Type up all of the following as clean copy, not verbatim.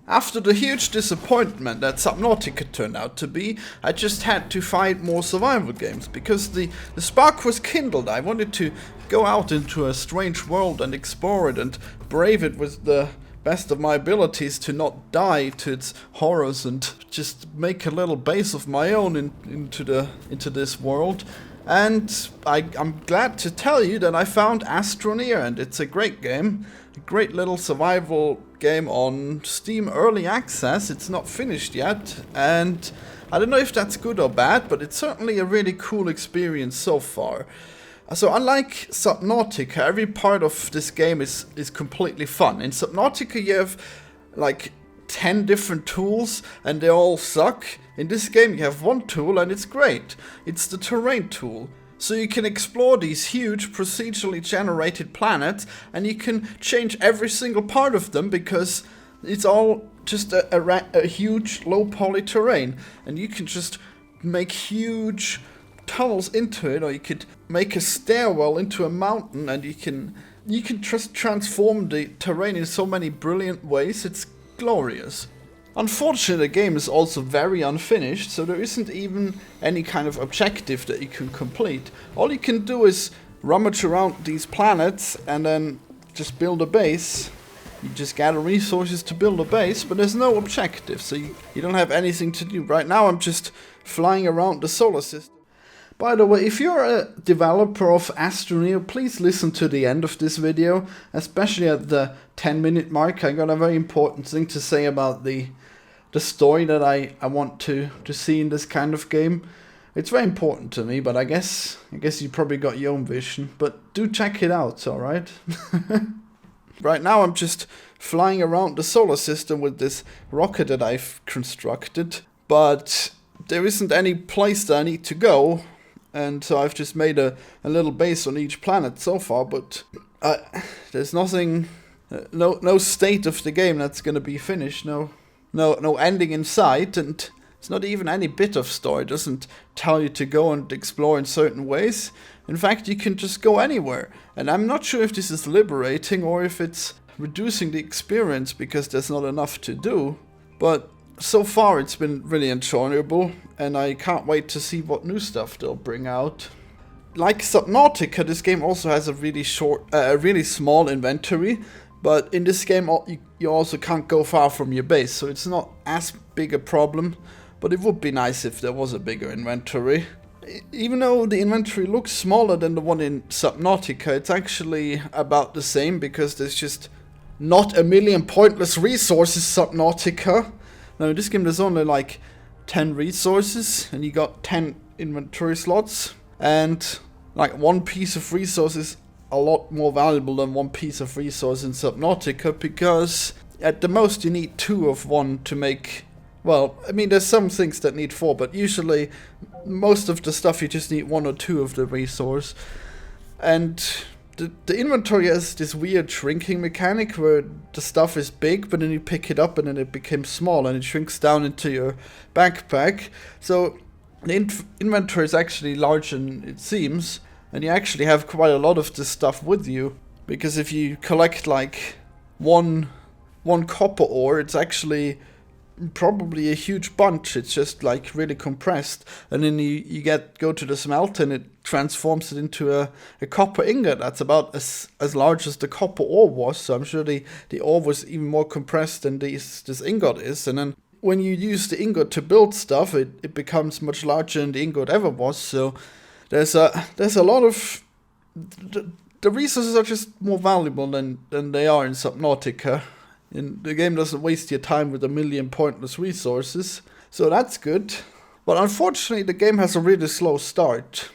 After the huge disappointment that Subnautica turned out to be, I just had to find more survival games, because the spark was kindled. I wanted to go out into a strange world and explore it and brave it with the best of my abilities to not die to its horrors and just make a little base of my own into this world. And I'm glad to tell you that I found Astroneer, and it's a great game. A great little survival game on Steam Early Access. It's not finished yet, and I don't know if that's good or bad, but it's certainly a really cool experience so far. So unlike Subnautica, every part of this game is completely fun. In Subnautica you have like 10 different tools and they all suck. In this game you have one tool and it's great. It's the terrain tool. So you can explore these huge procedurally generated planets and you can change every single part of them because it's all just a huge low poly terrain, and you can just make huge tunnels into it, or you could make a stairwell into a mountain, and you can just transform the terrain in so many brilliant ways. It's glorious. Unfortunately, the game is also very unfinished, so there isn't even any kind of objective that you can complete. All you can do is rummage around these planets and then just build a base. You just gather resources to build a base, but there's no objective, so you don't have anything to do. Right now I'm just flying around the solar system. By the way, if you're a developer of Astroneer, please listen to the end of this video, especially at the 10-minute mark. I got a very important thing to say about the story that I want to see in this kind of game. It's very important to me, but I guess you probably got your own vision. But do check it out, alright? Right now I'm just flying around the solar system with this rocket that I've constructed, but there isn't any place that I need to go. And so I've just made a little base on each planet so far, but there's nothing, no state of the game that's gonna be finished, no ending in sight, and it's not even any bit of story. It doesn't tell you to go and explore in certain ways. In fact, you can just go anywhere, and I'm not sure if this is liberating or if it's reducing the experience because there's not enough to do, but so far it's been really enjoyable, and I can't wait to see what new stuff they'll bring out. Like Subnautica, this game also has a really small inventory, but in this game you also can't go far from your base, so it's not as big a problem, but it would be nice if there was a bigger inventory. Even though the inventory looks smaller than the one in Subnautica, it's actually about the same because there's just not a million pointless resources. Subnautica. Now in this game there's only like 10 resources and you got 10 inventory slots, and like one piece of resource is a lot more valuable than one piece of resource in Subnautica, because at the most you need 2 of one to make, well, I mean there's some things that need 4, but usually most of the stuff you just need 1 or 2 of the resource. And the inventory has this weird shrinking mechanic where the stuff is big, but then you pick it up and then it becomes small and it shrinks down into your backpack. So the inventory is actually larger than it seems, and you actually have quite a lot of this stuff with you, because if you collect like one copper ore, it's actually probably a huge bunch. It's just like really compressed, and then you go to the smelter and it transforms it into a copper ingot that's about as large as the copper ore was. So I'm sure the ore was even more compressed than this ingot is, and then when you use the ingot to build stuff, it becomes much larger than the ingot ever was. So there's a lot of the resources are just more valuable than they are in Subnautica. And the game doesn't waste your time with a million pointless resources, so that's good. But unfortunately, the game has a really slow start.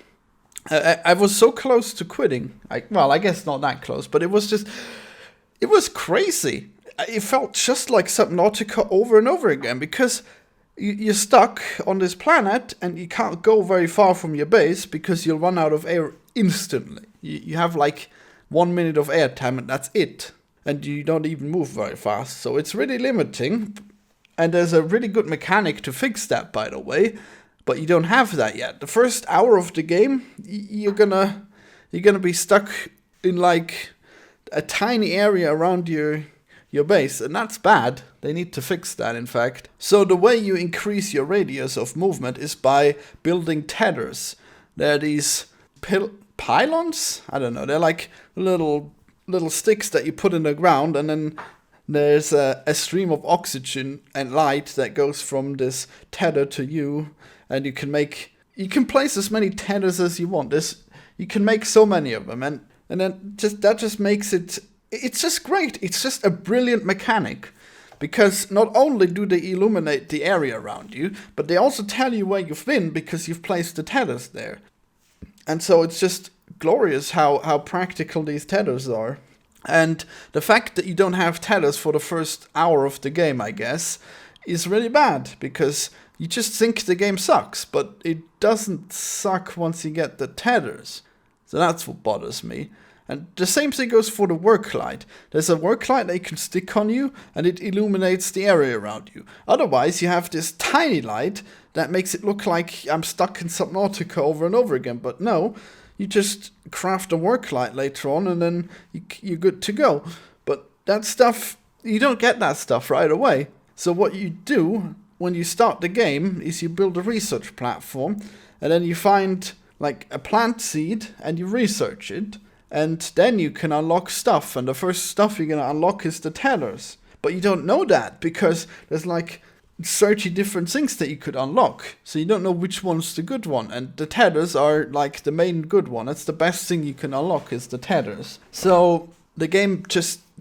I was so close to quitting. I guess not that close, but it was crazy. It felt just like Subnautica over and over again, because you're stuck on this planet and you can't go very far from your base because you'll run out of air instantly. You have like 1 minute of airtime and that's it. And you don't even move very fast, so it's really limiting. And there's a really good mechanic to fix that, by the way, but you don't have that yet. The first hour of the game, you're gonna be stuck in like a tiny area around your your base, and that's bad. They need to fix that, in fact. So the way you increase your radius of movement is by building tethers. They're these pylons? I don't know. They're like little sticks that you put in the ground, and then there's a stream of oxygen and light that goes from this tether to you, and you can place as many tethers as you want. You can make so many of them, and then that just makes it's just great. It's just a brilliant mechanic, because not only do they illuminate the area around you, but they also tell you where you've been because you've placed the tethers there. And so it's just glorious how practical these tethers are. And the fact that you don't have tethers for the first hour of the game, I guess, is really bad, because you just think the game sucks, but it doesn't suck once you get the tethers. So that's what bothers me. And the same thing goes for the work light. There's a work light that you can stick on you, and it illuminates the area around you. Otherwise, you have this tiny light that makes it look like I'm stuck in Subnautica over and over again. But no, you just craft a work light later on, and then you're good to go. But that stuff, you don't get that stuff right away. So what you do when you start the game is you build a research platform, and then you find like a plant seed, and you research it. And then you can unlock stuff, and the first stuff you're gonna unlock is the tethers. But you don't know that, because there's like 30 different things that you could unlock. So you don't know which one's the good one, and the tethers are like the main good one. That's the best thing you can unlock, is the tethers. So the game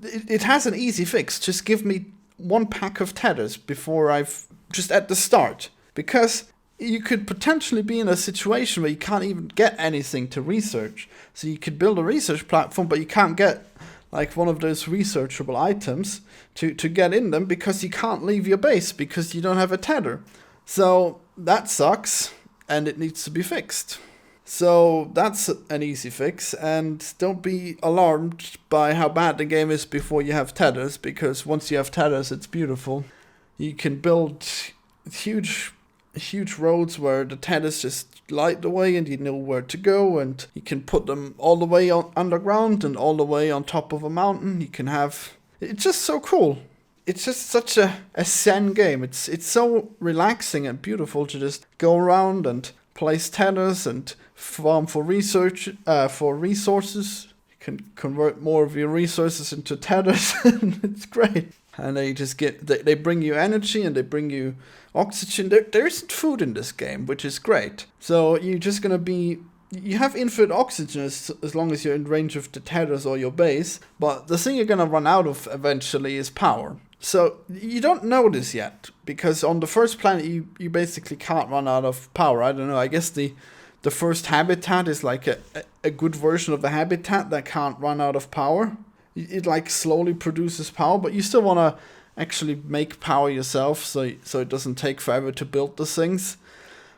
it has an easy fix. Just give me one pack of tethers just at the start. Because you could potentially be in a situation where you can't even get anything to research. So you could build a research platform, but you can't get like one of those researchable items to get in them, because you can't leave your base because you don't have a tether. So that sucks, and it needs to be fixed. So that's an easy fix, and don't be alarmed by how bad the game is before you have tethers, because once you have tethers, it's beautiful. You can build huge roads where the tethers just light the way, and you know where to go, and you can put them all the way underground and all the way on top of a mountain. It's just so cool. It's just such a zen game. It's so relaxing and beautiful to just go around and place tethers and farm for research, for resources. You can convert more of your resources into tethers. It's great. And they just they bring you energy, and they bring you oxygen. There isn't food in this game, which is great. So you're just gonna you have infinite oxygen as long as you're in range of the tethers or your base. But the thing you're gonna run out of eventually is power. So you don't know this yet, because on the first planet you basically can't run out of power. I don't know. I guess the first habitat is like a good version of a habitat that can't run out of power. It like slowly produces power, but you still want to actually make power yourself, so it doesn't take forever to build the things.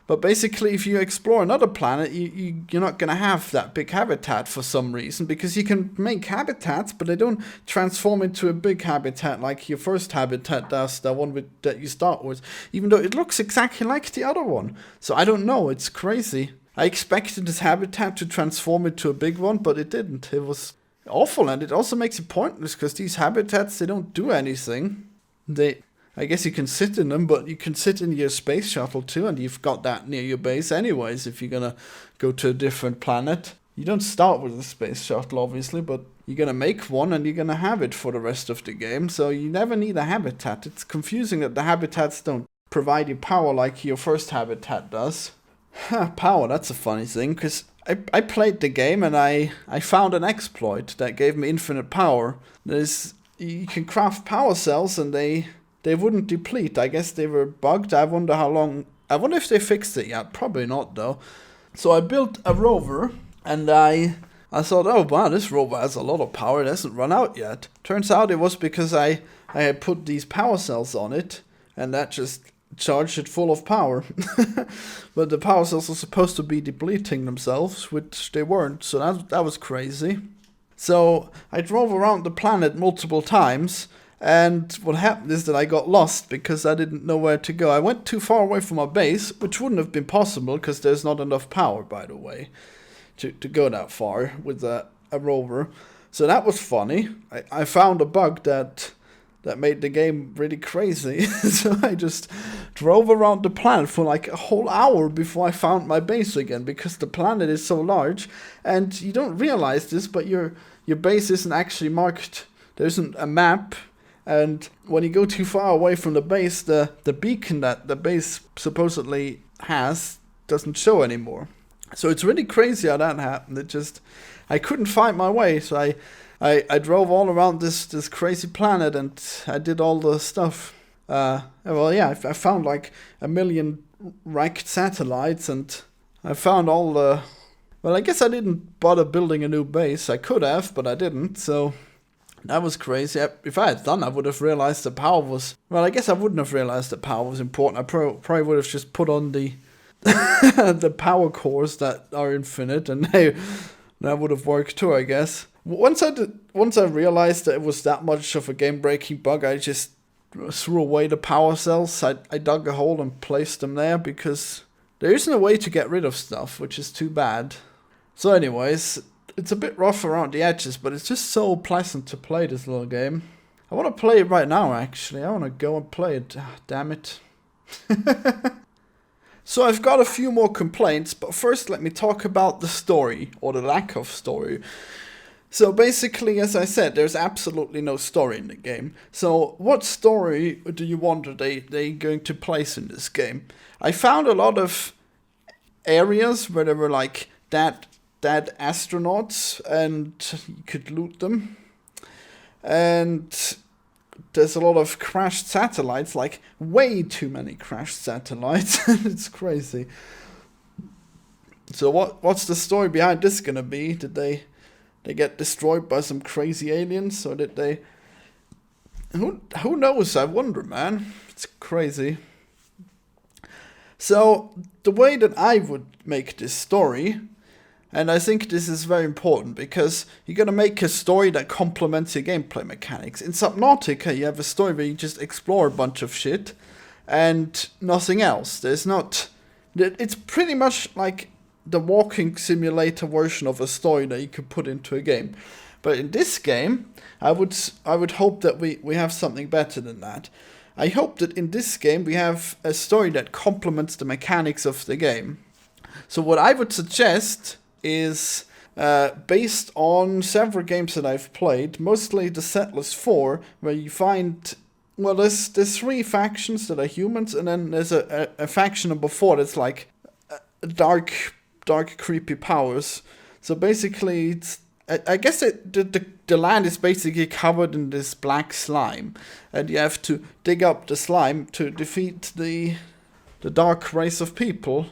But basically, if you explore another planet, you're not going to have that big habitat for some reason, because you can make habitats, but they don't transform into a big habitat like your first habitat does, the one that you start with, even though it looks exactly like the other one. So I don't know, it's crazy. I expected this habitat to transform into a big one, but it didn't. It was awful, and it also makes it pointless, because these habitats, they don't do anything. I guess you can sit in them, but you can sit in your space shuttle too, and you've got that near your base anyways if you're gonna go to a different planet. You don't start with a space shuttle, obviously, but you're gonna make one, and you're gonna have it for the rest of the game, so you never need a habitat. It's confusing that the habitats don't provide you power like your first habitat does. Power, that's a funny thing, because I played the game, and I found an exploit that gave me infinite power. You can craft power cells, and they wouldn't deplete. I guess they were bugged. I wonder if they fixed it yet. Probably not, though. So I built a rover, and I thought, oh wow, this rover has a lot of power. It hasn't run out yet. Turns out it was because I had put these power cells on it, and that just charged it full of power. But the power cells are supposed to be depleting themselves, which they weren't, so that was crazy. So I drove around the planet multiple times, and what happened is that I got lost because I didn't know where to go. I went too far away from my base, which wouldn't have been possible because there's not enough power, by the way, to go that far with a rover. So that was funny. I found a bug that that made the game really crazy. So I just drove around the planet for like a whole hour before I found my base again, because the planet is so large, and you don't realize this, but your base isn't actually marked. There isn't a map, and when you go too far away from the base, the beacon that the base supposedly has doesn't show anymore. So it's really crazy how that happened. I couldn't find my way, so I drove all around this crazy planet, and I did all the stuff. I found like 1 million wrecked satellites, and I found all the... Well, I guess I didn't bother building a new base. I could have, but I didn't, so... That was crazy. If I had done, I would have realized the power was... Well, I guess I wouldn't have realized the power was important. I probably would have just put on the the power cores that are infinite, and that would have worked too, I guess. Once I realized that it was that much of a game-breaking bug, I just threw away the power cells. I dug a hole and placed them there, because there isn't a way to get rid of stuff, which is too bad. So anyways, it's a bit rough around the edges, but it's just so pleasant to play this little game. I want to play it right now, actually. I want to go and play it. Damn it. So I've got a few more complaints, but first let me talk about the story, or the lack of story. So basically, as I said, there's absolutely no story in the game. So what story do you want they going to place in this game? I found a lot of areas where there were like dead astronauts, and you could loot them. And there's a lot of crashed satellites, like way too many crashed satellites. It's crazy. So what's the story behind this gonna be? Did they get destroyed by some crazy aliens, or did they... Who knows? I wonder, man. It's crazy. So the way that I would make this story, and I think this is very important, because you're going to make a story that complements your gameplay mechanics. In Subnautica, you have a story where you just explore a bunch of shit and nothing else. It's pretty much like the walking simulator version of a story that you could put into a game. But in this game, I would hope that we have something better than that. I hope that in this game we have a story that complements the mechanics of the game. So what I would suggest is, based on several games that I've played, mostly the Settlers 4, where you find... Well, there's 3 factions that are humans, and then there's a faction number 4 that's like dark creepy powers. So basically, it's... I guess the land is basically covered in this black slime, and you have to dig up the slime to defeat the dark race of people.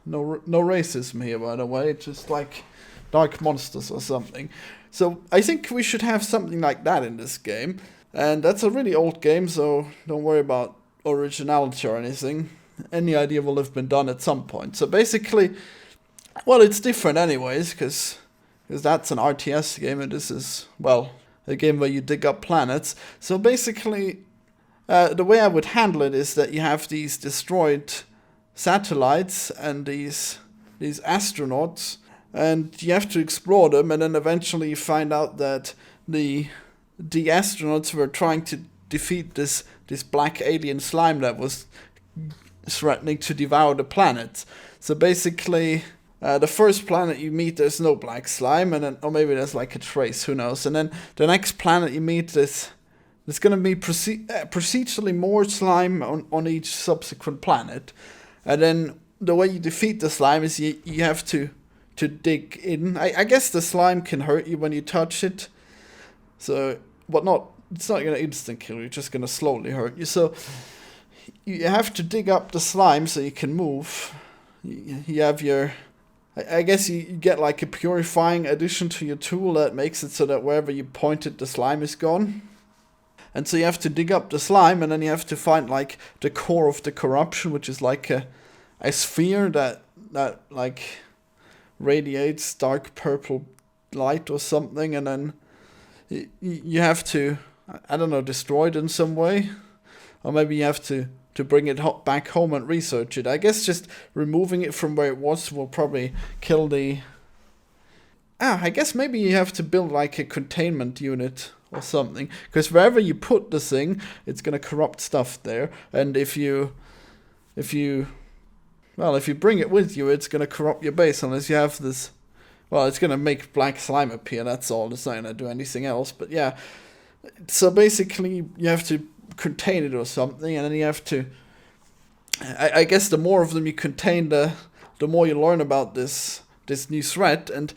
No racism here, by the way. It's just like dark monsters or something. So I think we should have something like that in this game. And that's a really old game, so don't worry about originality or anything. Any idea will have been done at some point. So basically, well, it's different anyways, because that's an RTS game, and this is, well, a game where you dig up planets. So basically, the way I would handle it is that you have these destroyed satellites and these astronauts, and you have to explore them, and then eventually you find out that the astronauts were trying to defeat this black alien slime that was threatening to devour the planet. So basically, the first planet you meet, there's no black slime, and then, or maybe there's like a trace, who knows. And then the next planet you meet, there's going to be procedurally more slime on each subsequent planet. And then the way you defeat the slime is you have to dig in. I guess the slime can hurt you when you touch it. So, but it's not going to instant kill you, it's just going to slowly hurt you. So you have to dig up the slime so you can move. You have your... I guess you get like a purifying addition to your tool that makes it so that wherever you point it, the slime is gone. And so you have to dig up the slime, and then you have to find like the core of the corruption, which is like a sphere that like radiates dark purple light or something, and then you have to, I don't know, destroy it in some way, or maybe you have to bring it back home and research it. I guess just removing it from where it was will probably kill the... I guess maybe you have to build like a containment unit or something. Because wherever you put the thing, it's gonna corrupt stuff there. And if you bring it with you, it's gonna corrupt your base unless you have this. Well, it's gonna make black slime appear. That's all. It's not gonna do anything else. But yeah. So basically, you have to contain it or something, and then you have to. I guess the more of them you contain, the more you learn about this new threat. And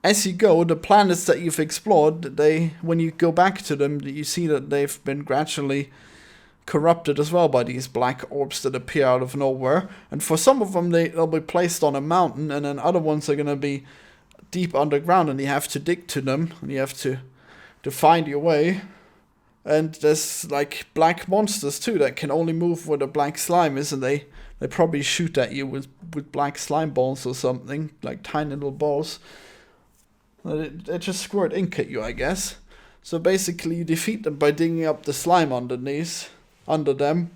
as you go, the planets that you've explored, when you go back to them, you see that they've been gradually corrupted as well by these black orbs that appear out of nowhere. And for some of them, they'll be placed on a mountain, and then other ones are gonna be deep underground, and you have to dig to them, and you have to find your way. And there's like black monsters too that can only move where the black slime is, and they probably shoot at you with black slime balls or something, like tiny little balls. They just squirt ink at you, I guess. So basically you defeat them by digging up the slime under them.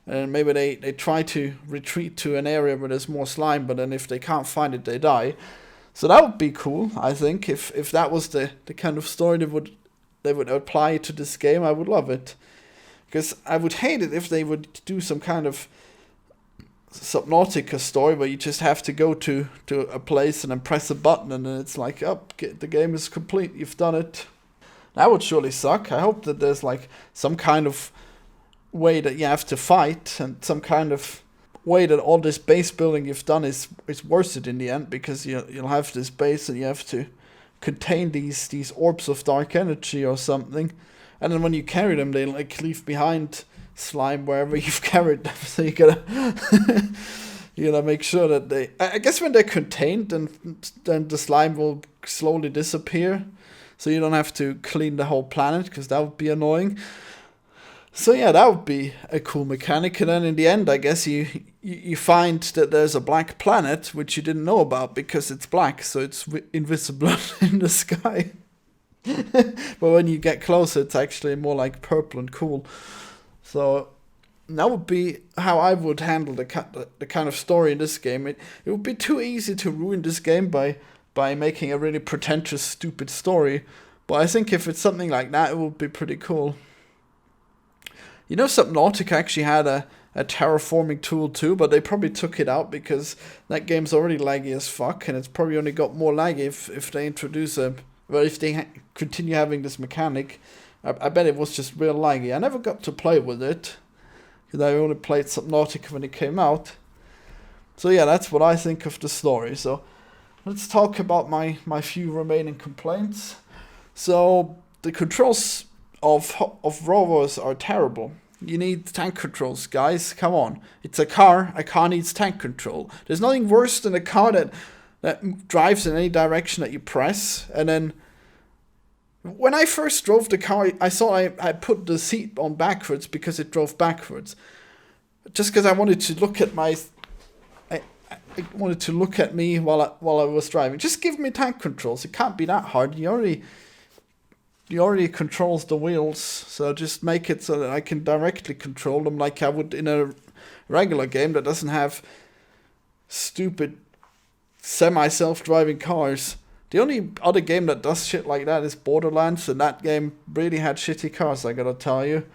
And maybe they try to retreat to an area where there's more slime, but then if they can't find it, they die. So that would be cool, I think, if that was the kind of story they would apply to this game. I would love it. Because I would hate it if they would do some kind of Subnautica story where you just have to go to a place and then press a button and then it's like, the game is complete, you've done it. That would surely suck. I hope that there's like some kind of way that you have to fight, and some kind of way that all this base building you've done is worth it in the end, because you'll have this base and you have to contain these orbs of dark energy or something, and then when you carry them, they like leave behind slime wherever you've carried them. So you gotta make sure that I guess when they're contained, then the slime will slowly disappear, so you don't have to clean the whole planet, because that would be annoying. So yeah, that would be a cool mechanic. And then in the end, I guess you find that there's a black planet, which you didn't know about because it's black, so it's invisible in the sky. But when you get closer, it's actually more like purple and cool. So that would be how I would handle the kind of story in this game. It would be too easy to ruin this game by making a really pretentious, stupid story. But I think if it's something like that, it would be pretty cool. You know, Subnautica actually had a terraforming tool too, but they probably took it out because that game's already laggy as fuck, and it's probably only got more laggy if they introduce if they continue having this mechanic. I bet it was just real laggy. I never got to play with it, because I only played Subnautica when it came out. So yeah, that's what I think of the story. So let's talk about my few remaining complaints. So the controls of rovers are terrible. You need tank controls, guys. Come on. It's a car. A car needs tank control. There's nothing worse than a car that drives in any direction that you press. And then when I first drove the car, I saw I put the seat on backwards because it drove backwards. Just because I wanted to look at I wanted to look at me while I was driving. Just give me tank controls. It can't be that hard. You already controls the wheels, so just make it so that I can directly control them like I would in a regular game that doesn't have stupid semi-self-driving cars. The only other game that does shit like that is Borderlands, and that game really had shitty cars, I gotta tell you.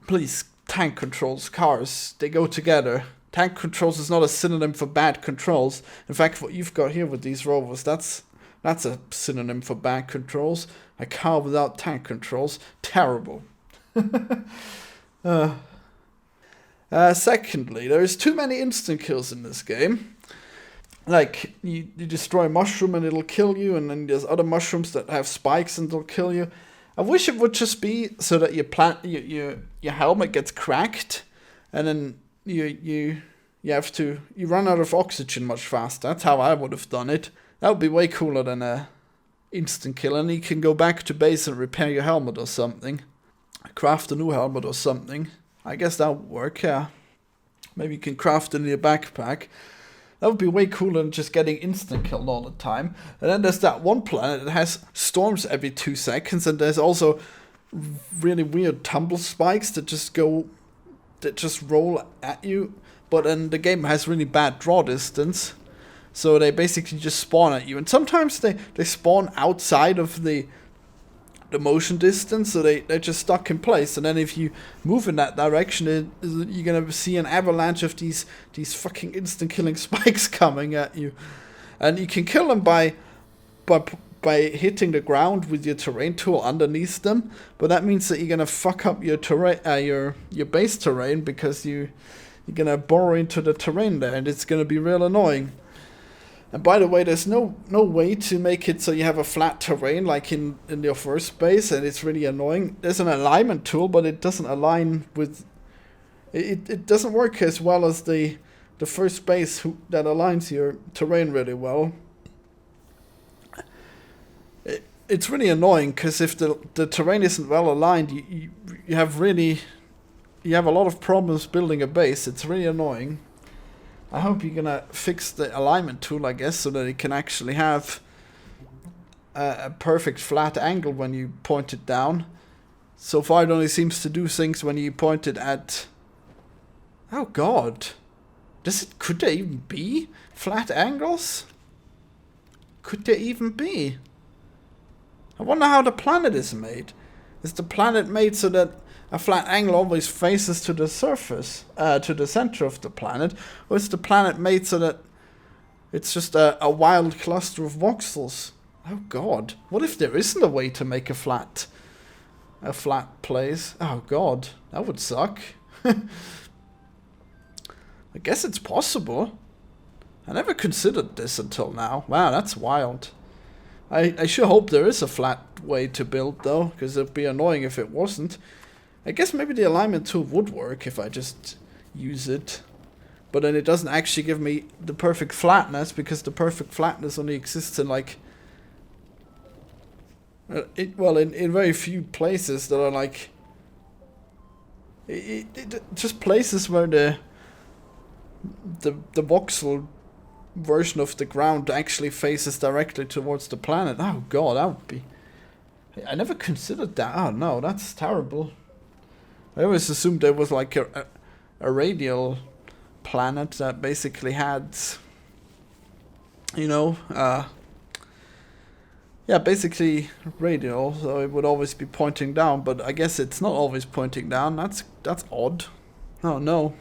Please, tank controls, cars, they go together. Tank controls is not a synonym for bad controls. In fact, what you've got here with these rovers, that's a synonym for bad controls. A car without tank controls, terrible. Secondly, there's too many instant kills in this game. Like, you destroy a mushroom and it'll kill you, and then there's other mushrooms that have spikes and they'll kill you. I wish it would just be so that your helmet gets cracked, and then you run out of oxygen much faster. That's how I would have done it. That would be way cooler than a instant kill, and you can go back to base and repair your helmet or something. Craft a new helmet or something. I guess that would work, yeah. Maybe you can craft it in your backpack. That would be way cooler than just getting instant killed all the time. And then there's that one planet that has storms every 2 seconds, and there's also really weird tumble spikes that just roll at you. But then the game has really bad draw distance, so they basically just spawn at you. And sometimes they spawn outside of the the motion distance, so they're just stuck in place. And then if you move in that direction, you're gonna see an avalanche of these fucking instant killing spikes coming at you, and you can kill them by hitting the ground with your terrain tool underneath them. But that means that you're gonna fuck up your terrain, your base terrain, because you're gonna bore into the terrain there, and it's gonna be real annoying. And by the way, there's no way to make it so you have a flat terrain like in your first base, and it's really annoying. There's an alignment tool, but it doesn't align with... It doesn't work as well as the first base that aligns your terrain really well. It's really annoying, because if the terrain isn't well aligned, you have a lot of problems building a base. It's really annoying. I hope you're gonna fix the alignment tool, I guess, so that it can actually have a perfect flat angle when you point it down. So far it only seems to do things when you point it at... Oh god. Could there even be flat angles? Could there even be? I wonder how the planet is made. Is the planet made so that a flat angle always faces to the surface, to the center of the planet? Or is the planet made so that it's just a wild cluster of voxels? Oh god. What if there isn't a way to make a flat place? Oh god. That would suck. I guess it's possible. I never considered this until now. Wow, that's wild. I sure hope there is a flat way to build, though, because it'd be annoying if it wasn't. I guess maybe the alignment tool would work if I just use it. But then it doesn't actually give me the perfect flatness, because the perfect flatness only exists in, like... in very few places that are, like... just places where the voxel version of the ground actually faces directly towards the planet. Oh god, that would be... I never considered that. Oh no, that's terrible. I always assumed there was like a radial planet that basically had, you know, yeah, basically radial, so it would always be pointing down, but I guess it's not always pointing down. That's odd. Oh no.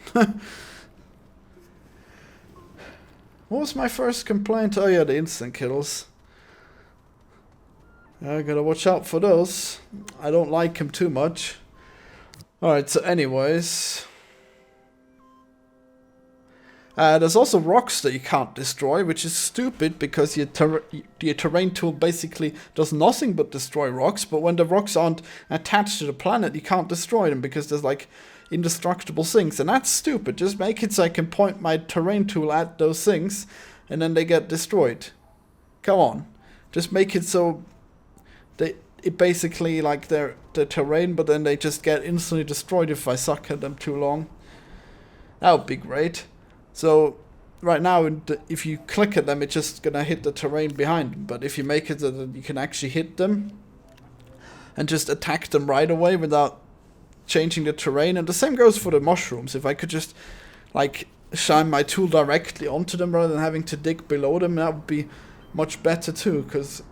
What was my first complaint? Oh yeah, the instant kills. I gotta watch out for those. I don't like him too much. Alright, so anyways... there's also rocks that you can't destroy, which is stupid, because your terrain tool basically does nothing but destroy rocks, but when the rocks aren't attached to the planet, you can't destroy them, because there's like indestructible things, and that's stupid. Just make it so I can point my terrain tool at those things, and then they get destroyed. Come on. Just make it so it basically like the terrain, but then they just get instantly destroyed if I suck at them too long. That would be great. So right now, if you click at them, it's just gonna hit the terrain behind them. But if you make it so that you can actually hit them and just attack them right away without changing the terrain, and the same goes for the mushrooms. If I could just like shine my tool directly onto them rather than having to dig below them, that would be much better too, because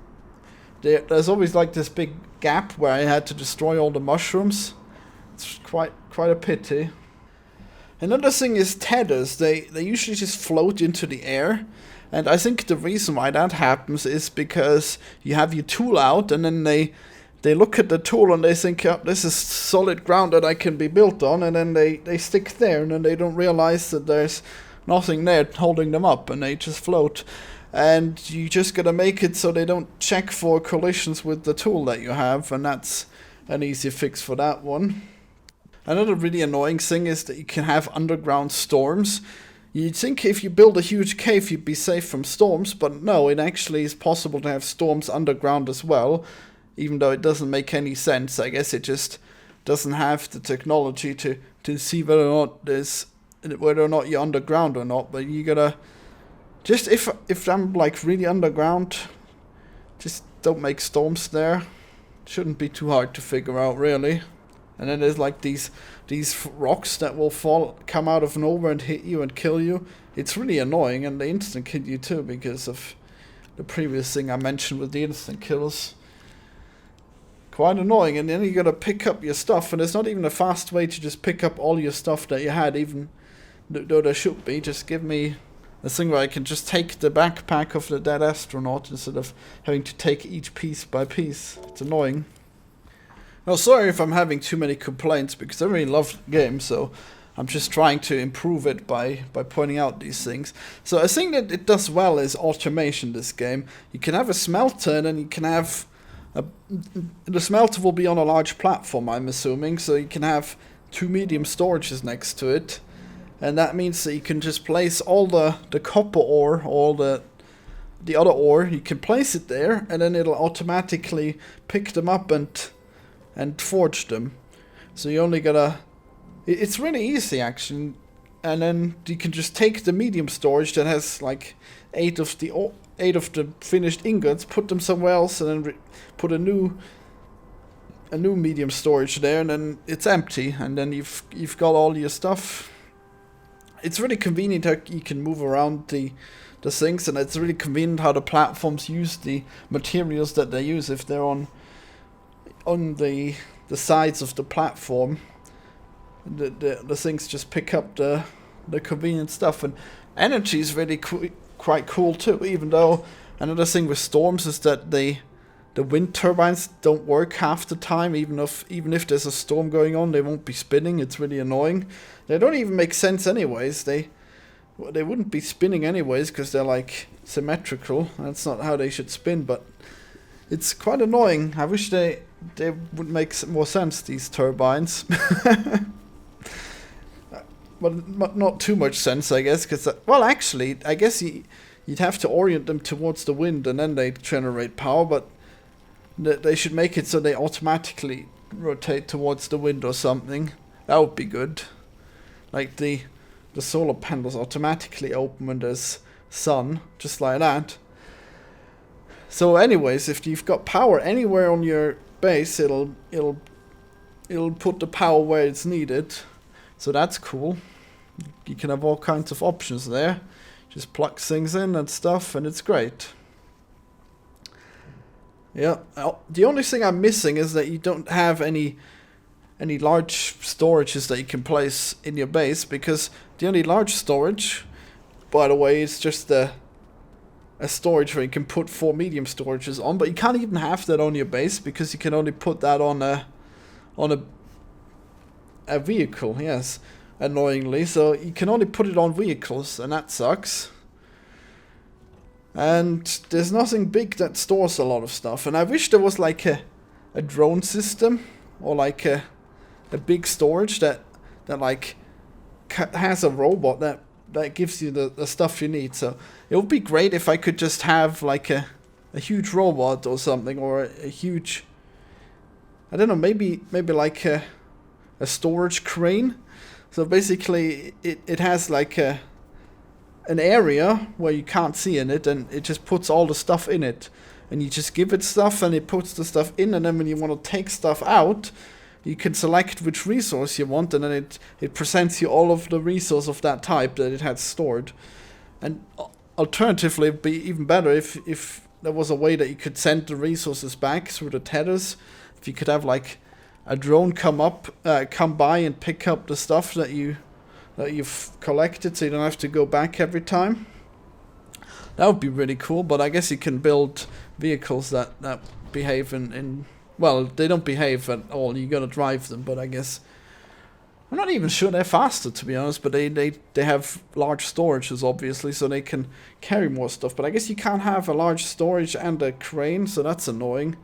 there's always like this big gap where I had to destroy all the mushrooms. It's quite a pity. Another thing is tethers. They usually just float into the air, and I think the reason why that happens is because you have your tool out, and then they look at the tool and they think, oh, this is solid ground that I can be built on, and then they stick there, and then they don't realize that there's nothing there holding them up, and they just float. And you just gotta make it so they don't check for collisions with the tool that you have, and that's an easy fix for that one. Another really annoying thing is that you can have underground storms. You'd think if you build a huge cave you'd be safe from storms, but no, it actually is possible to have storms underground as well, even though it doesn't make any sense. I guess it just doesn't have the technology to see whether or not you're underground or not, but you gotta... Just if I'm like really underground, just don't make storms there. Shouldn't be too hard to figure out, really. And then there's like these rocks that will come out of nowhere and hit you and kill you. It's really annoying, and they instant kill you too because of the previous thing I mentioned with the instant kills. quite annoying. And then you gotta pick up your stuff, and there's not even a fast way to just pick up all your stuff that you had, even though there should be. Just give me a thing where I can just take the backpack of the dead astronaut instead of having to take each piece by piece. It's annoying. Now, sorry if I'm having too many complaints, because I really love the game, so I'm just trying to improve it by pointing out these things. So a thing that it does well is automation, this game. You can have a smelter, and then you can have... the smelter will be on a large platform, I'm assuming, so you can have 2 medium storages next to it. And that means that you can just place all the copper ore, all the other ore, you can place it there, and then it'll automatically pick them up and forge them. So you only gotta... It's really easy, actually. And then you can just take the medium storage that has like 8 of the finished ingots, put them somewhere else, and then put a new medium storage there, and then it's empty, and then you've got all your stuff. It's really convenient how you can move around the things, and it's really convenient how the platforms use the materials that they use. If they're on the sides of the platform, the things just pick up the convenient stuff. And energy is really quite cool too, even though another thing with storms is that the wind turbines don't work half the time. Even if there's a storm going on, they won't be spinning. It's really annoying. They don't even make sense anyways. They wouldn't be spinning anyways, because they're like symmetrical. That's not how they should spin, but it's quite annoying. I wish they would make more sense, these turbines. But not too much sense, I guess, because, well, actually, I guess you'd have to orient them towards the wind, and then they'd generate power, but they should make it so they automatically rotate towards the wind or something. That would be good. Like the solar panels automatically open when there's sun, just like that. So anyways, if you've got power anywhere on your base, it'll put the power where it's needed. So that's cool. You can have all kinds of options there. Just plug things in and stuff, and it's great. Yeah, the only thing I'm missing is that you don't have any large storages that you can place in your base, because the only large storage, by the way, is just a storage where you can put 4 medium storages on, but you can't even have that on your base, because you can only put that on a vehicle, yes, annoyingly. So you can only put it on vehicles, and that sucks. And there's nothing big that stores a lot of stuff, and I wish there was like a drone system, or like a big storage that like has a robot that gives you the stuff you need. So it would be great if I could just have like a huge robot or something, or a huge, I don't know, maybe like a storage crane. So basically it has like an area where you can't see in it, and it just puts all the stuff in it, and you just give it stuff, and it puts the stuff in, and then when you want to take stuff out, you can select which resource you want, and then it presents you all of the resource of that type that it had stored. And alternatively, it'd be even better if there was a way that you could send the resources back through the tethers. If you could have like a drone come by and pick up the stuff that you've collected, so you don't have to go back every time. That would be really cool. But I guess you can build vehicles that behave in well, they don't behave at all. You gotta drive them, but I guess I'm not even sure they're faster, to be honest. But they have large storages, obviously, so they can carry more stuff. But I guess you can't have a large storage and a crane, so that's annoying.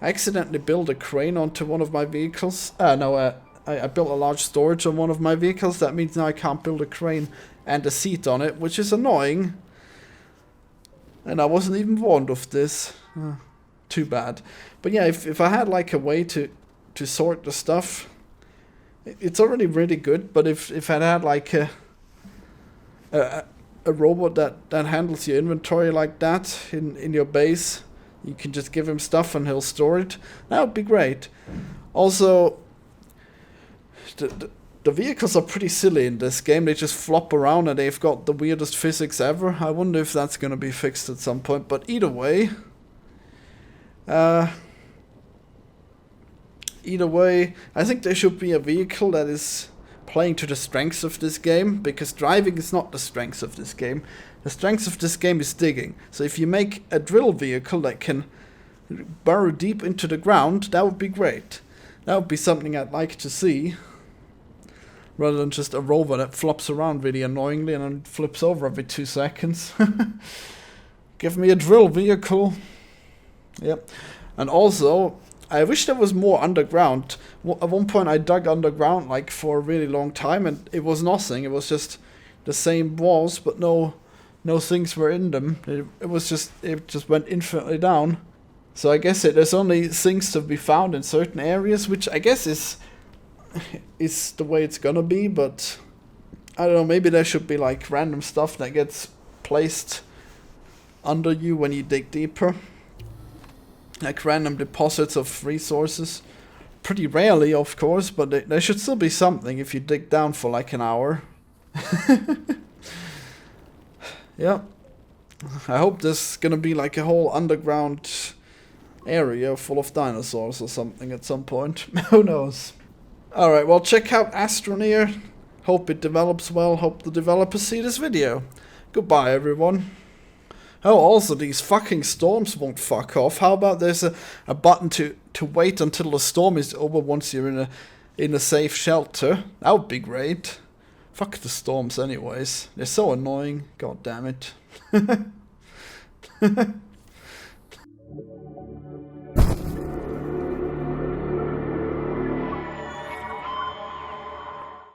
I accidentally built a crane onto one of my vehicles. I built a large storage on one of my vehicles. That means now I can't build a crane and a seat on it, which is annoying. And I wasn't even warned of this. Too bad. But yeah, if I had like a way to sort the stuff, it's already really good. But if I had like a robot that handles your inventory like that in your base, you can just give him stuff and he'll store it. That would be great. Also, the vehicles are pretty silly in this game. They just flop around and they've got the weirdest physics ever. I wonder if that's going to be fixed at some point. But either way, either way, I think there should be a vehicle that is playing to the strengths of this game, because driving is not the strengths of this game. The strengths of this game is digging. So if you make a drill vehicle that can burrow deep into the ground, that would be great. That would be something I'd like to see, rather than just a rover that flops around really annoyingly and then flips over every 2 seconds. Give me a drill vehicle. Yep. And also, I wish there was more underground. At one point I dug underground like for a really long time and it was nothing. It was just the same walls, but no things were in them. It just went infinitely down. So I guess there's only things to be found in certain areas, which I guess is the way it's gonna be, but I don't know, maybe there should be like random stuff that gets placed under you when you dig deeper. Like random deposits of resources. Pretty rarely, of course, but there should still be something if you dig down for like an hour. Yeah. I hope there's gonna be like a whole underground area full of dinosaurs or something at some point. Who knows? Alright, well, check out Astroneer. Hope it develops well. Hope the developers see this video. Goodbye, everyone. Oh, also, these fucking storms won't fuck off. How about there's a button to wait until the storm is over once you're in a safe shelter? That would be great. Fuck the storms anyways. They're so annoying. God damn it.